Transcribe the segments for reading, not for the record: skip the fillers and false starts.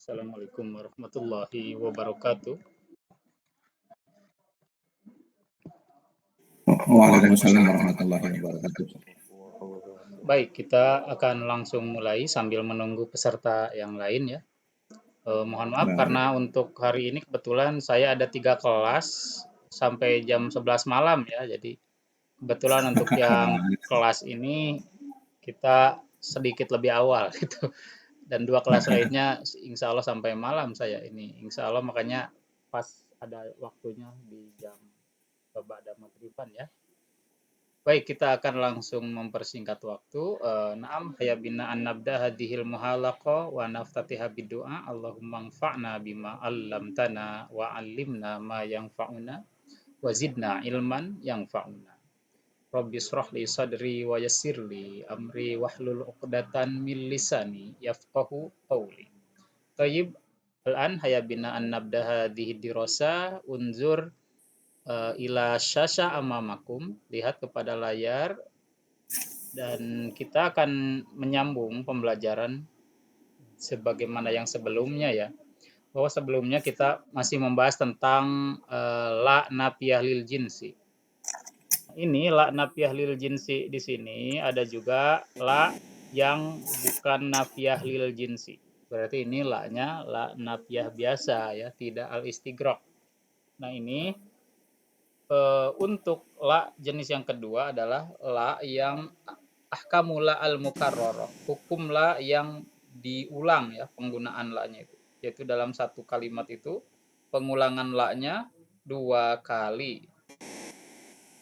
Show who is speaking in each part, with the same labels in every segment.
Speaker 1: Assalamualaikum warahmatullahi wabarakatuh.
Speaker 2: Waalaikumsalam warahmatullahi wabarakatuh.
Speaker 1: Baik, kita akan langsung mulai sambil menunggu peserta yang lain ya. Mohon maaf
Speaker 2: Baik.
Speaker 1: karena untuk hari ini kebetulan saya ada 3 kelas sampai jam 11 malam ya. Jadi kebetulan untuk yang kelas ini kita sedikit lebih awal gitu. Dan 2 kelas lainnya insya Allah sampai malam saya ini. Insya Allah makanya pas ada waktunya di jam ba'da maghriban ya. Baik, kita akan langsung mempersingkat waktu. Naam, haya bina an nabda hadhil muhalaqa wa naftatiha bidu'a. Allahumma anfa'na bima 'allamtana wa 'allimna ma yanfa'una wa zidna ilman yanfa'una. Rabbi shrah li sadri wa yassir li amri wahlul 'uqdatan min lisani yafqahu qawli. Thayyib, al-an haya bina an nabda hadhihi dirasa unzur ila syasha amamakum, lihat kepada layar dan kita akan menyambung pembelajaran sebagaimana yang sebelumnya ya. Bahwa sebelumnya kita masih membahas tentang la nafiyah lil jinsi. Ini la nafiyah lil jinsi di sini ada juga la yang bukan nafiyah lil jinsi. Berarti ini la-nya la nafiyah biasa ya, tidak al istighraq. Nah, ini untuk la jenis yang kedua adalah la yang ahkamula al-mukarrarah, hukum la yang diulang ya penggunaan la-nya itu. Yaitu dalam satu kalimat itu pengulangan la-nya 2 kali.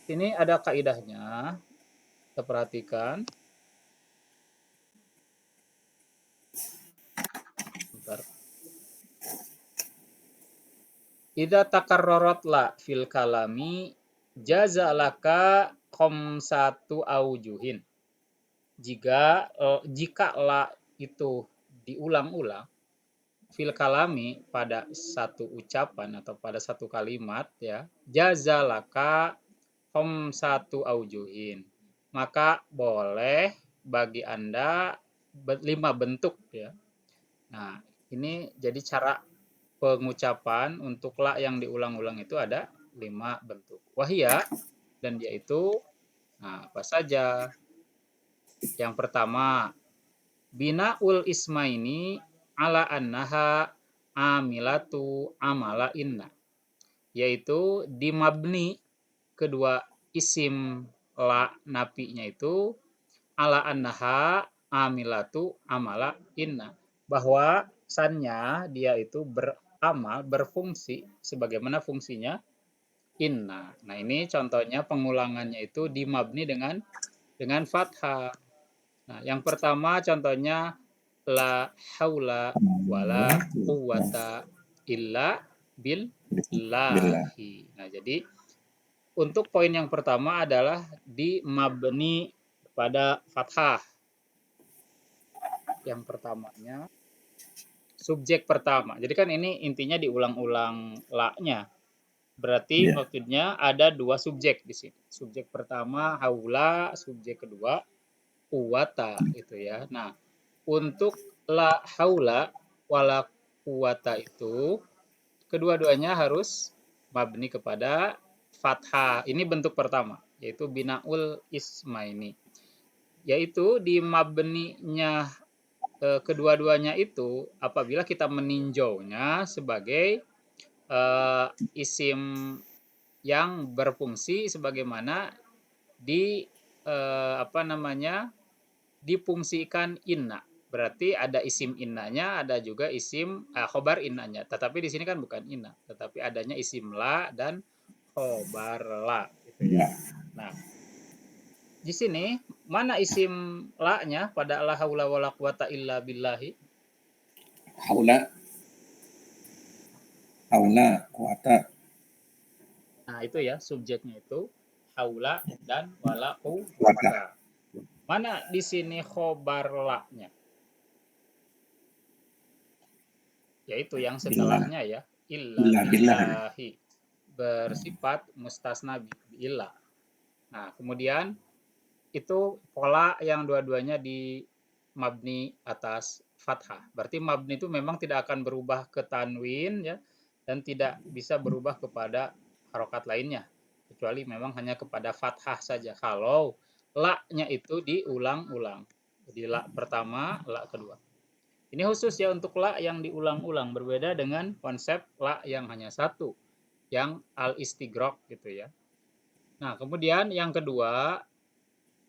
Speaker 1: Ini ada kaidahnya, kita perhatikan. Bentar. Idza takarrarat la fil kalami jaza laka khamsatu aujuhin. Jika la itu diulang-ulang fil kalami pada satu ucapan atau pada satu kalimat ya, jazalaka satu aujuhin, maka boleh bagi Anda 5 bentuk ya. Nah, ini jadi cara pengucapan untuk la yang diulang-ulang itu ada 5 bentuk. Wahia, dan yaitu apa saja? Yang pertama, binaul ismaini ala annaha amilatu amala inna, yaitu dimabni kedua isim la nafinya itu ala annaha amilatu amala inna, bahwa sannya dia itu beramal, berfungsi sebagaimana fungsinya inna. Nah, ini contohnya pengulangannya itu dimabni dengan fathah. Nah, yang pertama contohnya la haula wala quwata illa billahi. Nah, jadi untuk poin yang pertama adalah di mabni pada fathah. Yang pertamanya subjek pertama. Jadi kan ini intinya diulang-ulang la-nya. Berarti maksudnya ada 2 subjek di sini. Subjek pertama haula, subjek kedua quwata itu ya. Nah, untuk la haula wala quwata itu kedua-duanya harus mabni kepada fathah. Ini bentuk pertama, yaitu binaul ismaini. Yaitu di mabninya kedua-duanya itu apabila kita meninjaunya sebagai isim yang berfungsi sebagaimana di difungsikan inna. Berarti ada isim innanya, ada juga isim khobar innanya. Tetapi di sini kan bukan inna, tetapi adanya isim la dan khobar la gitu ya. Nah, di sini mana isim la-nya pada la haula wala quwata illa billahi?
Speaker 2: Haula quwata.
Speaker 1: Nah, itu ya subjeknya itu haula dan wala quwata. Mana di sini khobar la-nya? Yaitu yang setelahnya ya, illa billahi, bersifat mustasna billah. Nah, kemudian itu pola yang dua-duanya mabni atas fathah. Berarti mabni itu memang tidak akan berubah ke tanwin ya, dan tidak bisa berubah kepada harokat lainnya, kecuali memang hanya kepada fathah saja. Kalau la-nya itu diulang-ulang. Jadi la pertama, la kedua. Ini khusus ya untuk la yang diulang-ulang, berbeda dengan konsep la yang hanya satu, yang al-istighraq gitu ya. Nah, kemudian yang kedua,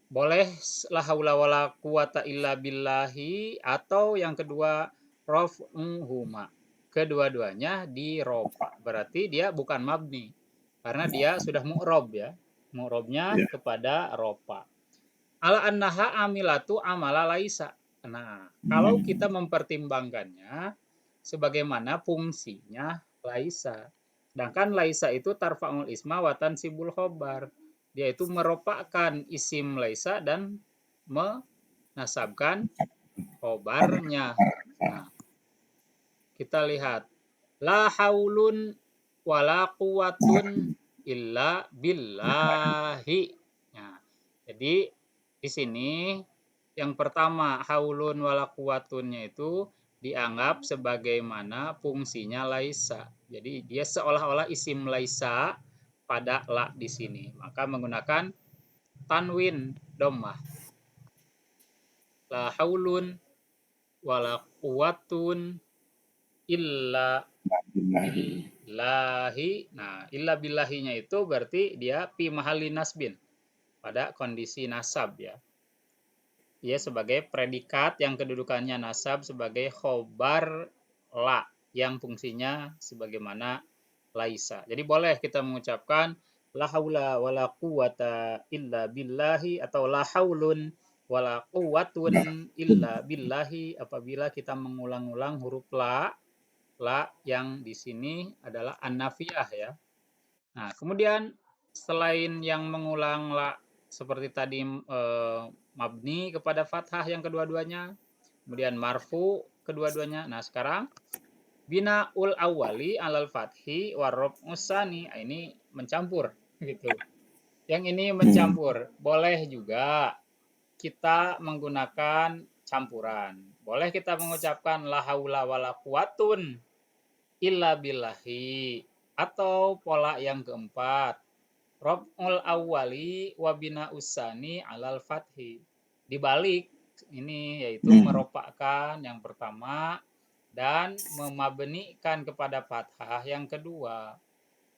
Speaker 1: boleh la haula wala quwata illa billahi, atau yang kedua raf'uhuma. Kedua-duanya di rofa. Berarti dia bukan mabni. Karena dia sudah mu'rob ya. Mu'robnya
Speaker 2: Ya.
Speaker 1: kepada rofa. Ala annaha amilatu amala laisa. Nah, kalau kita mempertimbangkannya sebagaimana fungsinya laisa. Sedangkan laisa itu tarfa'ul isma wa tansibul khobar. Dia itu meropakkan isim laisa dan menasabkan khobarnya. Nah, kita lihat. La haulun wala quwatun illa billahi. Nah, jadi di sini yang pertama haulun wala quwatunnya itu dianggap sebagaimana fungsinya laisa. Jadi dia seolah-olah isim laisa pada la di sini. Maka menggunakan tanwin dhammah. La haulun wala quwatun illa billahi. Nah, illa billahinya itu berarti dia fi mahalli nasbin, pada kondisi nasab ya. Dia sebagai predikat yang kedudukannya nasab sebagai khobar la yang fungsinya sebagaimana laisa. Jadi boleh kita mengucapkan la haula wala quwata illa billahi atau la haulun wala quwatun illa billahi apabila kita mengulang-ulang huruf la yang di sini adalah an-nafiyah ya. Nah, kemudian selain yang mengulang la seperti tadi mabni kepada fathah yang kedua-duanya, kemudian marfu kedua-duanya. Nah, sekarang binaul awali alal fathi warob usani. Ini mencampur gitu. Yang ini mencampur. Boleh juga kita menggunakan campuran. Boleh kita mengucapkan la haula wala quwatun illa billahi, atau pola yang keempat rob'ul awwali wabina usani alal fathi. Dibalik ini yaitu meropakkan yang pertama dan memabnikan kepada fathah yang kedua.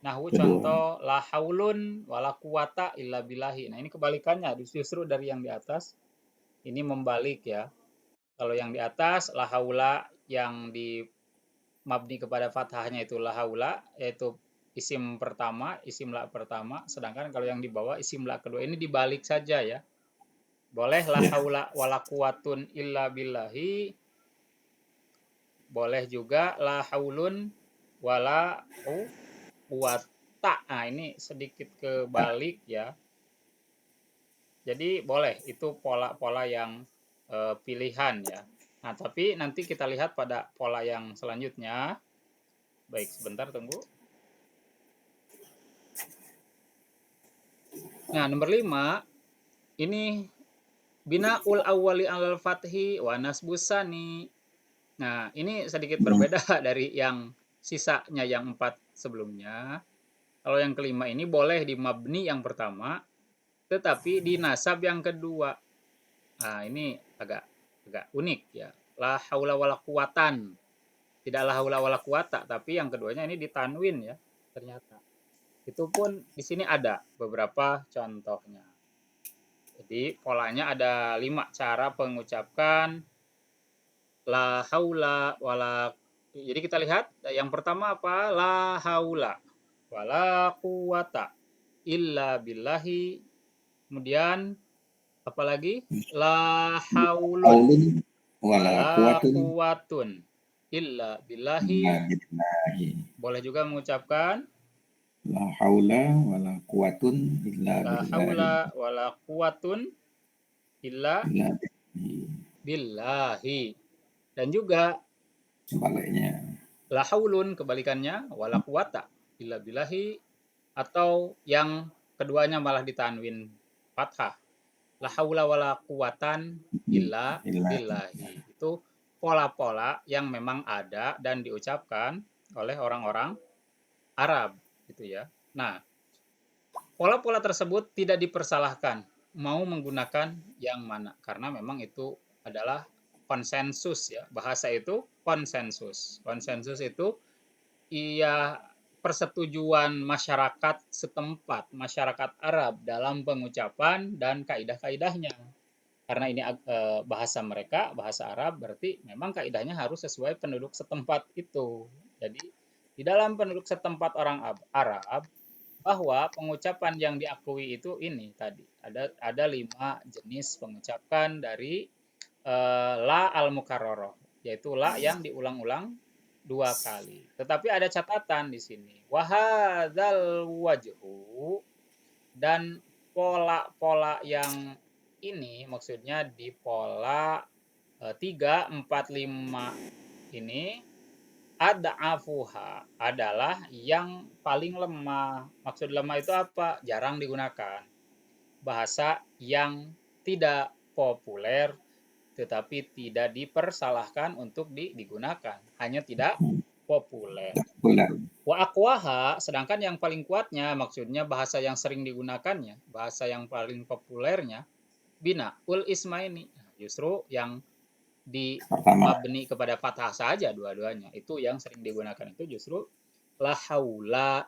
Speaker 1: Nahwu contoh la haulun wala quwata illa billahi. Nah, ini kebalikannya justru dari yang di atas. Ini membalik ya. Kalau yang di atas la haula yang di mabni kepada fathahnya itu la haula, yaitu isim pertama, isim la pertama, sedangkan kalau yang di bawah isim la kedua. Ini dibalik saja ya. Boleh la haula wala quwatun illa billahi, boleh juga la haulun wala quwata. Nah, ini sedikit kebalik ya. Jadi boleh, itu pola-pola yang pilihan ya. Nah, tapi nanti kita lihat pada pola yang selanjutnya. Baik, sebentar tunggu. Nah, nomor 5 ini binaul awwali alal fathi wa nasbusani. Nah, ini sedikit berbeda dari yang sisanya yang 4 sebelumnya. Kalau yang kelima ini boleh di mabni yang pertama, tetapi di nasab yang kedua. Nah, ini agak unik ya. La haula wala quwatan. Tidak la haula wala quwata, tapi yang keduanya ini ditanwin ya, ternyata. Itu pun di sini ada beberapa contohnya. Jadi polanya ada 5 cara pengucapkan la haula wala. Jadi kita lihat yang pertama apa? La haula wala quwata illa billahi. Kemudian apalagi? La haulun wala quwatun illa billahi. Boleh juga mengucapkan
Speaker 2: la haula wala quwatun illa
Speaker 1: la
Speaker 2: billahi.
Speaker 1: haula wala quwatun illa billahi. Dan juga
Speaker 2: sebaliknya
Speaker 1: la haulun kebalikannya wala quwata illa billahi, atau yang keduanya malah ditanwin fathah. La haula wala quwatan illa
Speaker 2: Illa
Speaker 1: billahi. Itu pola-pola yang memang ada dan diucapkan oleh orang-orang Arab gitu ya. Nah, pola-pola tersebut tidak dipersalahkan mau menggunakan yang mana karena memang itu adalah konsensus ya. Bahasa itu konsensus. Konsensus itu iya persetujuan masyarakat setempat, masyarakat Arab dalam pengucapan dan kaidah-kaidahnya. Karena ini bahasa mereka, bahasa Arab, berarti memang kaidahnya harus sesuai penduduk setempat itu. Jadi di dalam penduduk setempat orang Arab bahwa pengucapan yang diakui itu ini tadi ada 5 jenis pengucapan dari la al-mukarroroh, yaitu la yang diulang-ulang 2 kali. Tetapi ada catatan di sini. Wahadzal wajhu, dan pola-pola yang ini maksudnya di pola 3, 4, 5 ini ad'afuha adalah yang paling lemah. Maksud lemah itu apa? Jarang digunakan. Bahasa yang tidak populer tetapi tidak dipersalahkan untuk digunakan, hanya tidak populer.
Speaker 2: populer.
Speaker 1: Wa aqwaha, sedangkan yang paling kuatnya maksudnya bahasa yang sering digunakannya, bahasa yang paling populernya bina ul ismaini. Justru yang
Speaker 2: Pertama,
Speaker 1: dimabni kepada fathah saja dua-duanya. Itu yang sering digunakan itu justru la haula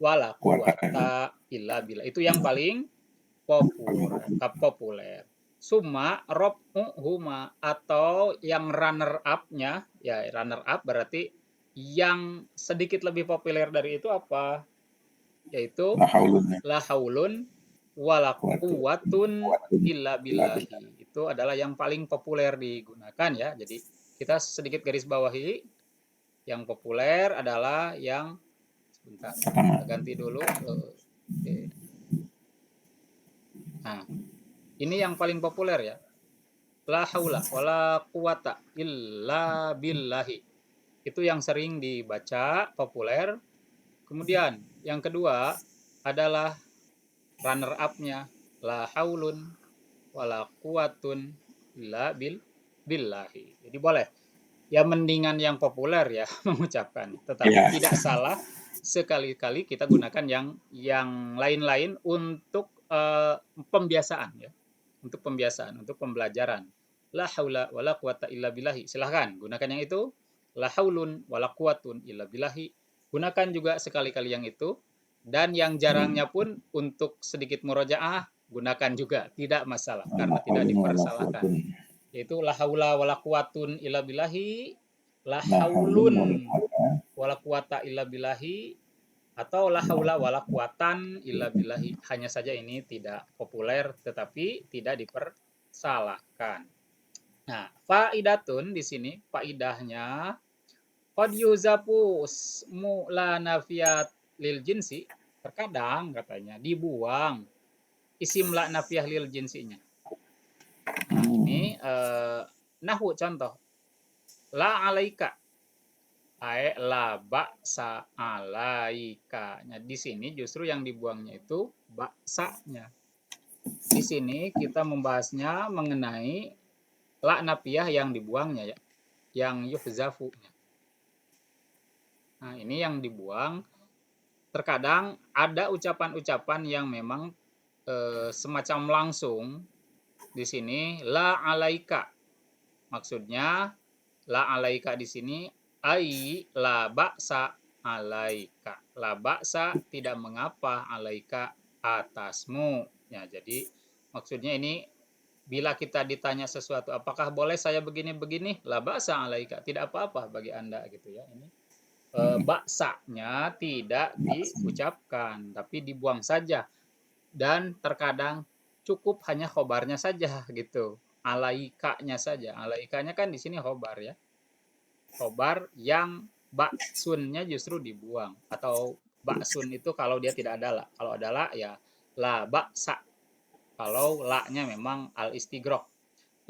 Speaker 1: wala
Speaker 2: kuatan
Speaker 1: quwata illa billah. Itu yang paling
Speaker 2: paling
Speaker 1: populer. Summa huma, atau yang runner up-nya, ya runner up berarti yang sedikit lebih populer dari itu apa? Yaitu
Speaker 2: la haulun
Speaker 1: la haulun wala
Speaker 2: kuatun
Speaker 1: quwatun illa
Speaker 2: illa billah.
Speaker 1: billahi. Itu adalah yang paling populer digunakan ya. Jadi kita sedikit garis bawahi, yang populer adalah yang sebentar.
Speaker 2: Pertama,
Speaker 1: Kita ganti dulu. Nah, ini yang paling populer ya. La haula wala quwata illa billahi. Itu yang sering dibaca, populer. Kemudian yang kedua adalah runner up-nya la haulun wala quwatun illa billahi. Jadi boleh. Ya mendingan yang populer ya mengucapkan, tetapi
Speaker 2: ya,
Speaker 1: tidak salah sekali-kali kita gunakan yang lain-lain untuk pembiasaan ya. Untuk pembiasaan, untuk pembelajaran. La haula wala quwata illa billahi. Silahkan gunakan yang itu. La haulun wala quwatun illa billahi. Gunakan juga sekali-kali yang itu. Dan yang jarangnya pun untuk sedikit murojaah, gunakan juga. Tidak masalah,
Speaker 2: la
Speaker 1: karena tidak
Speaker 2: haulun wala
Speaker 1: dipersalahkan.
Speaker 2: quwatun
Speaker 1: Yaitu la haula wala quwatun illa billahi, la
Speaker 2: la haulun wala
Speaker 1: haulun
Speaker 2: quwata
Speaker 1: wala quwata illa billahi, atau la haula wala quwatan illa billahi. Hanya saja ini tidak populer tetapi tidak dipersalahkan. Nah, faidatun di sini faidahnya qad yuzafu ismu la nafiyat lil jinsi. Terkadang katanya dibuang isim la nafiyah lil jinsinya. Nah, ini nahu contoh. La alaika, la ba'sa alaika. Nah, di sini justru yang dibuangnya itu baksanya. Di sini kita membahasnya mengenai la nafiyah yang dibuangnya ya, yang yuhzafu. Nah, ini yang dibuang. Terkadang ada ucapan-ucapan yang memang semacam langsung. Di sini la alaika. Maksudnya la alaika di sini ai la ba'sa alaika. La ba'sa tidak mengapa alaika atasmu. Ya, jadi maksudnya ini bila kita ditanya sesuatu, apakah boleh saya begini-begini? La ba'sa alaika, tidak apa-apa bagi Anda gitu ya. Ini baksanya tidak diucapkan, tapi dibuang saja. Dan terkadang cukup hanya khobarnya saja gitu. Alaikanya saja. Alaikanya kan di sini khobar ya. Khobar yang baksunnya justru dibuang. Atau baksun itu kalau dia tidak ada la. Kalau ada la ya la baksa. Kalau la-nya memang al-istigrok.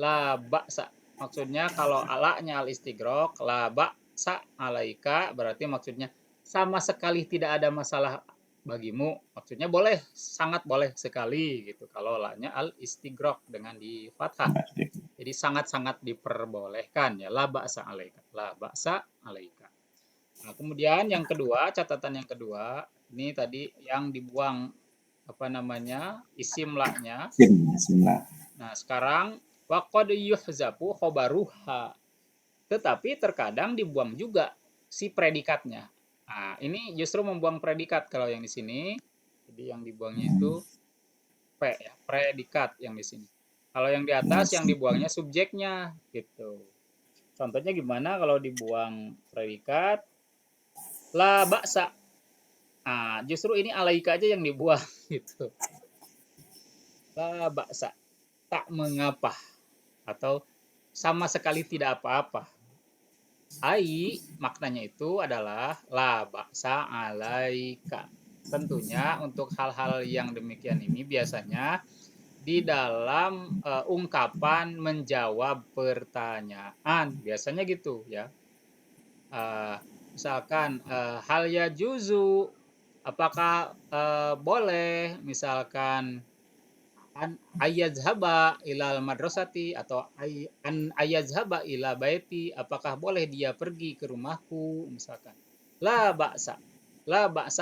Speaker 1: La baksa. Maksudnya kalau la-nya al-istigrok, la baksa alaika berarti maksudnya sama sekali tidak ada masalah bagimu, maksudnya boleh, sangat boleh sekali gitu. Kalau la-nya al istighraq dengan di fathah. Jadi sangat-sangat diperbolehkan ya, la ba'sa alaika, la ba'sa alaika. Nah, kemudian yang kedua, catatan yang kedua, ini tadi yang dibuang apa namanya? Isim la-nya.
Speaker 2: Bismillah.
Speaker 1: Nah, sekarang waqad yuhzafu khobaruha. Tetapi terkadang dibuang juga si predikatnya. Nah, ini justru membuang predikat kalau yang di sini. Jadi yang dibuangnya itu P ya, predikat yang di sini. Kalau yang di atas yang dibuangnya subjeknya gitu. Contohnya gimana kalau dibuang predikat? La baksa. Ah, justru ini alaika aja yang dibuang gitu. La baksa. Tak mengapa atau sama sekali tidak apa-apa. Ai maknanya itu adalah la baksa alaika. Tentunya untuk hal-hal yang demikian ini biasanya di dalam ungkapan menjawab pertanyaan. Biasanya gitu ya. Misalkan hal ya juzu, apakah boleh misalkan an ayazhaba ilal madrasati atau an ayazhaba ila baiti, apakah boleh dia pergi ke rumahku misalkan. La ba'sa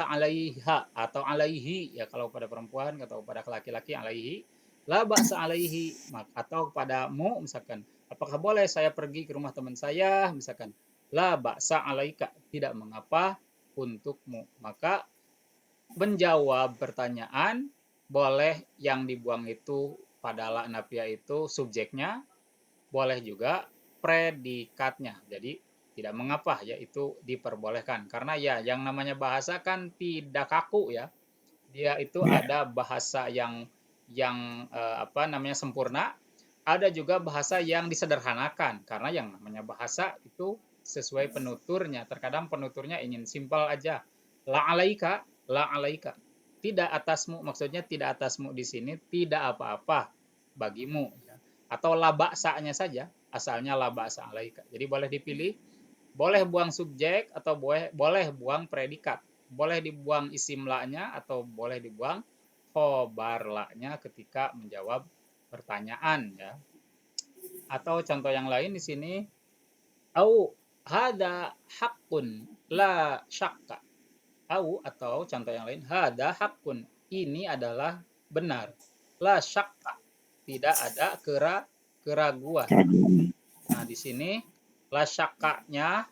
Speaker 1: alaiha atau alaihi ya kalau pada perempuan atau pada laki-laki alaihi, la ba'sa alaihi atau padamu misalkan, apakah boleh saya pergi ke rumah teman saya misalkan, la ba'sa alaika, tidak mengapa untukmu. Maka menjawab pertanyaan boleh yang dibuang itu pada la nafiyah itu subjeknya, boleh juga predikatnya. Jadi tidak mengapa ya itu diperbolehkan karena ya yang namanya bahasa kan tidak kaku ya. Dia itu
Speaker 2: Ya,
Speaker 1: ada bahasa yang apa namanya sempurna, ada juga bahasa yang disederhanakan karena yang namanya bahasa itu sesuai penuturnya. Terkadang penuturnya ingin simpel aja. La alaika, la alaika. Tidak atasmu, maksudnya tidak atasmu di sini tidak apa-apa bagimu ya. Atau la ba'sanya saja, asalnya la ba'sa alaika. Jadi boleh dipilih, boleh buang subjek atau boleh buang predikat. Boleh dibuang isim la-nya atau boleh dibuang khobar la-nya ketika menjawab pertanyaan ya. Atau contoh yang lain di sini, au hada hakun la syakka. Au atau contoh yang lain, hada hakun, ini adalah benar. La syakka, tidak ada keraguan.
Speaker 2: keraguan.
Speaker 1: Nah, di sini la syakkanya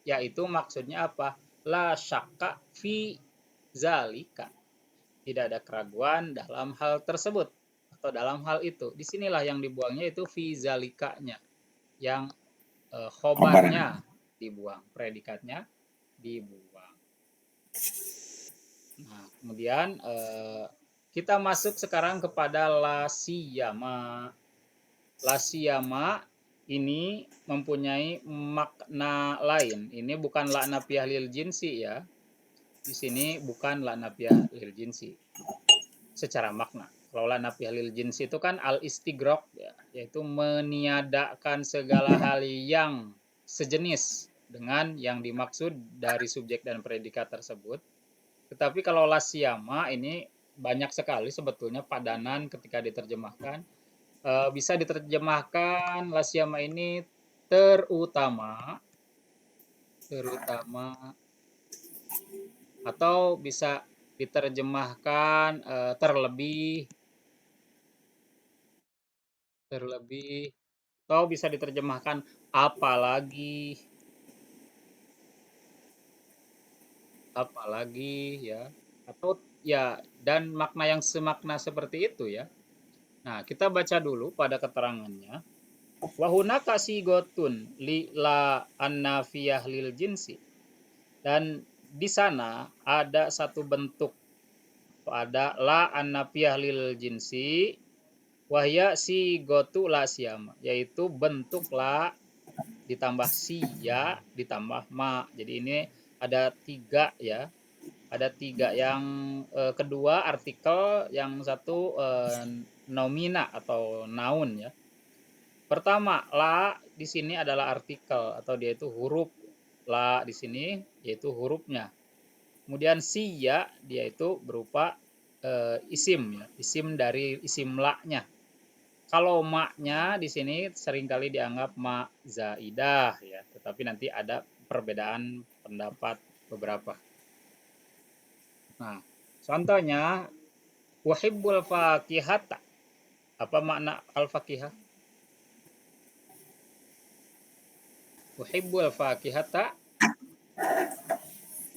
Speaker 1: yaitu maksudnya apa? La syakka fi zalika. Tidak ada keraguan dalam hal tersebut atau dalam hal itu. Disinilah yang dibuangnya itu fi zalikanya. Yang
Speaker 2: Khobaran.
Speaker 1: khobarnya dibuang, predikatnya dibuang. Nah, kemudian kita masuk sekarang kepada lasiyama. Lasiyama ini mempunyai makna lain. Ini bukan la nafiyah lil jinsi ya. Di sini bukan la nafiyah lil jinsi secara makna. Kalau la nafiyah lil jinsi itu kan al istighraq ya, yaitu meniadakan segala hal yang sejenis dengan yang dimaksud dari subjek dan predikat tersebut. Tetapi kalau lasiyama ini banyak sekali sebetulnya padanan ketika diterjemahkan. Bisa diterjemahkan lasiyama ini terutama, terutama atau bisa diterjemahkan terlebih, terlebih, atau bisa diterjemahkan apalagi, apalagi ya, atau ya dan makna yang semakna seperti itu ya. Nah, kita baca dulu pada keterangannya. Wahunaka sigotun li la annafiyah lil jinsi. Dan di sana ada satu bentuk pada la annafiyah lil jinsi wahya sigotu la siyama, yaitu bentuk la ditambah siya ditambah ma. Jadi ini ada tiga ya. Ada tiga. Yang kedua artikel, yang satu nomina atau noun ya. Pertama, la di sini adalah artikel atau dia itu huruf. La di sini yaitu hurufnya. Kemudian siya dia itu berupa isim ya, isim dari isim la-nya. Kalau ma-nya di sini seringkali dianggap ma zaidah ya, tetapi nanti ada perbedaan pendapat beberapa. Nah, contohnya uhibbul fakihata. Apa makna al-fakihah? Uhibbul fakihata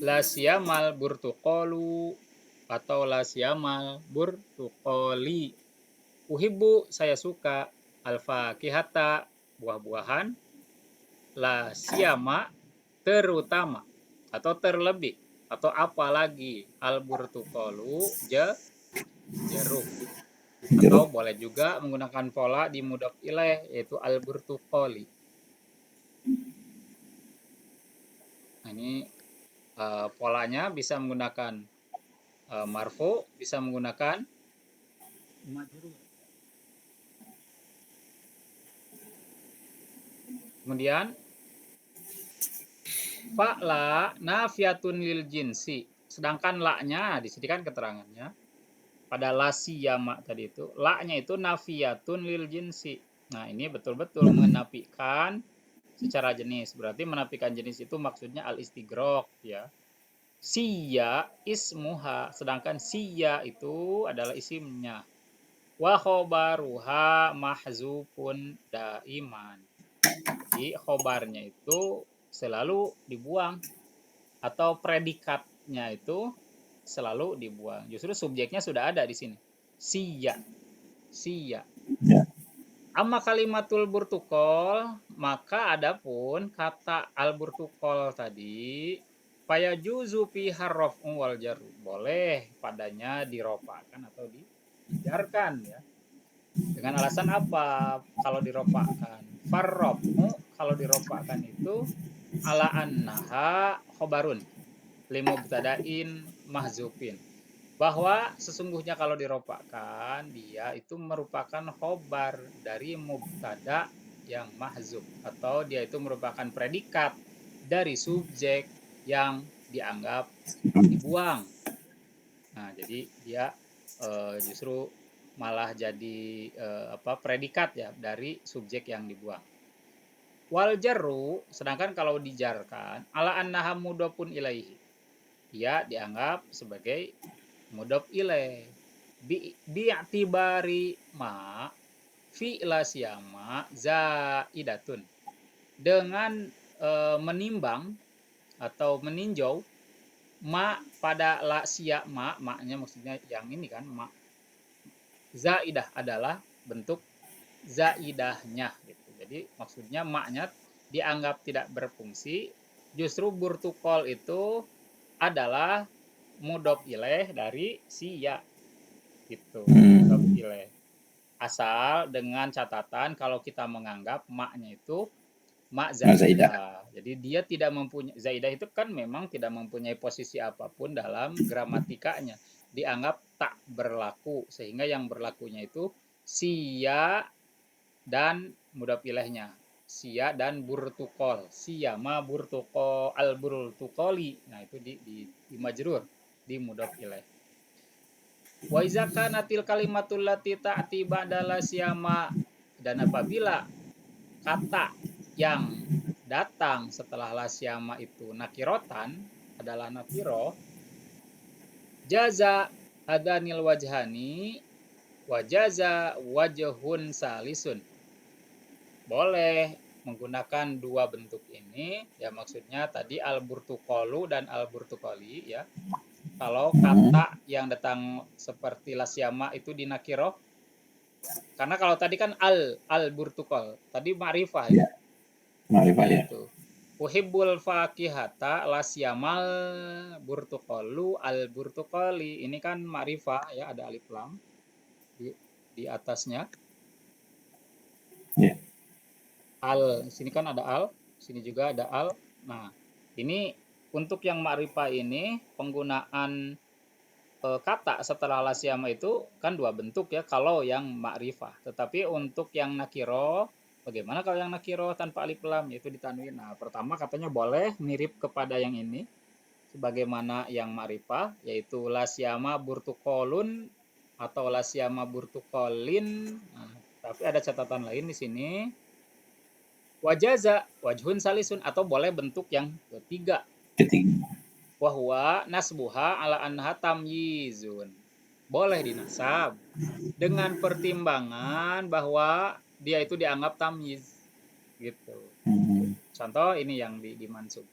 Speaker 1: la siyamal burtuqalu atau la siyamal burtuqali. Uhibbu saya suka al-fakihata buah-buahan la siyama terutama atau terlebih atau apalagi al-burtuqalu jeruk. Atau
Speaker 2: Jeruk.
Speaker 1: boleh juga menggunakan pola di mudhaf ilaih yaitu al-burtuqali. Nah, ini polanya bisa menggunakan marfu, bisa menggunakan majrur. Kemudian fa'la nafiyatun lil jinsi. Sedangkan la-nya di sini kan keterangannya pada la siyama tadi itu, la-nya itu nafiyatun lil jinsi. Nah, ini betul-betul menafikan secara jenis. Berarti menafikan jenis itu maksudnya al-istighraq ya. Siya ismuha, sedangkan siya itu adalah isimnya. Wa khobaruha mahzufun daiman. Jadi khobarnya itu selalu dibuang atau predikatnya itu selalu dibuang. Justru subjeknya sudah ada di sini. Siya. Siya.
Speaker 2: Ya.
Speaker 1: Amma kalimatul burtukol, maka adapun kata al burtukol tadi fayajuzu fi harraf'u wal jarru. Boleh padanya dirofakkan atau dijarkan ya. Dengan alasan apa kalau dirofakkan? Farraf'u kalau dirofakkan itu ala annaha khobarun limubtadain mahzufin. Bahwa sesungguhnya kalau dirofakkan dia itu merupakan khobar dari mubtada yang mahzuf atau dia itu merupakan predikat dari subjek yang dianggap dibuang. Nah, jadi dia justru malah jadi predikat ya dari subjek yang dibuang. Wal jarru, sedangkan kalau dijarkan ala annaha mudhafun ilaihi, dia dianggap sebagai mudhaf ilaih bi'tibari ma fi'la siyama zaidatun, dengan menimbang atau meninjau ma pada la siyama, maknya maksudnya yang ini kan ma zaidah adalah bentuk zaidahnya gitu. Jadi maksudnya maknya dianggap tidak berfungsi, justru burtukol itu adalah mudhaf ilaih dari siya gitu. Mudhaf ilaih. Asal dengan catatan kalau kita menganggap maknya itu mak zaidah. Jadi dia tidak mempunyai, zaidah itu kan memang tidak mempunyai posisi apapun dalam gramatikanya. Dianggap tak berlaku, sehingga yang berlakunya itu siya dan mudhaf ilaihnya. Siya dan burtukol. Siyama burtukol al burtukoli. Nah, itu di majrur, di mudhaf ilaih. Wa iza kanatil kalimatul lati ta'ti ba'dala siyama, dan apabila kata yang datang setelah la siyama itu nakirotan adalah nakiro, jaza hadanil wajhani wa jaza wajhun salisun. Boleh menggunakan dua bentuk ini ya, maksudnya tadi al burtukolu dan al burtukoli ya. Kalau kata yang datang seperti lasyama itu dinakiro, karena kalau tadi kan al burtukol tadi ma'rifah ya.
Speaker 2: Ma'rifah ya.
Speaker 1: Itu uhibbul fakihata lasyamal burtukolu al burtukoli, ini kan ma'rifah ya, ada alif lam di atasnya.
Speaker 2: Ya.
Speaker 1: Al, sini kan ada al, sini juga ada al. Nah, ini untuk yang ma'rifah ini penggunaan kata setelah lasyama itu kan dua bentuk ya kalau yang ma'rifah. Tetapi untuk yang nakiro, bagaimana kalau yang nakiro tanpa alif lam, yaitu ditanwin? Nah, pertama katanya boleh mirip kepada yang ini. sebagaimana yang ma'rifah, yaitu la siyama burtuqolun atau la siyama burtuqolin. Nah, tapi ada catatan lain di sini. Wajaza wajhun salisun, atau boleh bentuk yang ketiga.
Speaker 2: Ketiga.
Speaker 1: Wahwa nasbuha ala anha tamyizun. Boleh dinasab dengan pertimbangan bahwa dia itu dianggap tamyiz gitu. Contoh ini yang dimansub.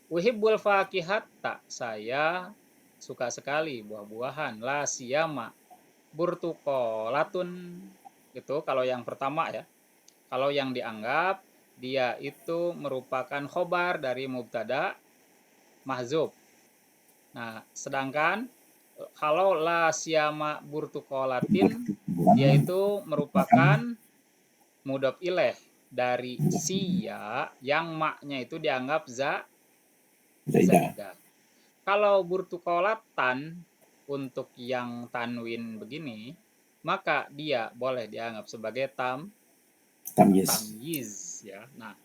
Speaker 1: Uhibbul fakihatta, saya suka sekali buah-buahan. La siyama burtuqolatun, gitu kalau yang pertama ya. Kalau yang dianggap dia itu merupakan khobar dari mubtada mahzub. Nah, sedangkan kalau la siyama burtuqolatin, dia itu merupakan mudhof ilaih dari siya yang maknya itu dianggap zaidah. Kalau burtuqolatan untuk yang tanwin begini, maka dia boleh dianggap sebagai tamyiz ya. Nah,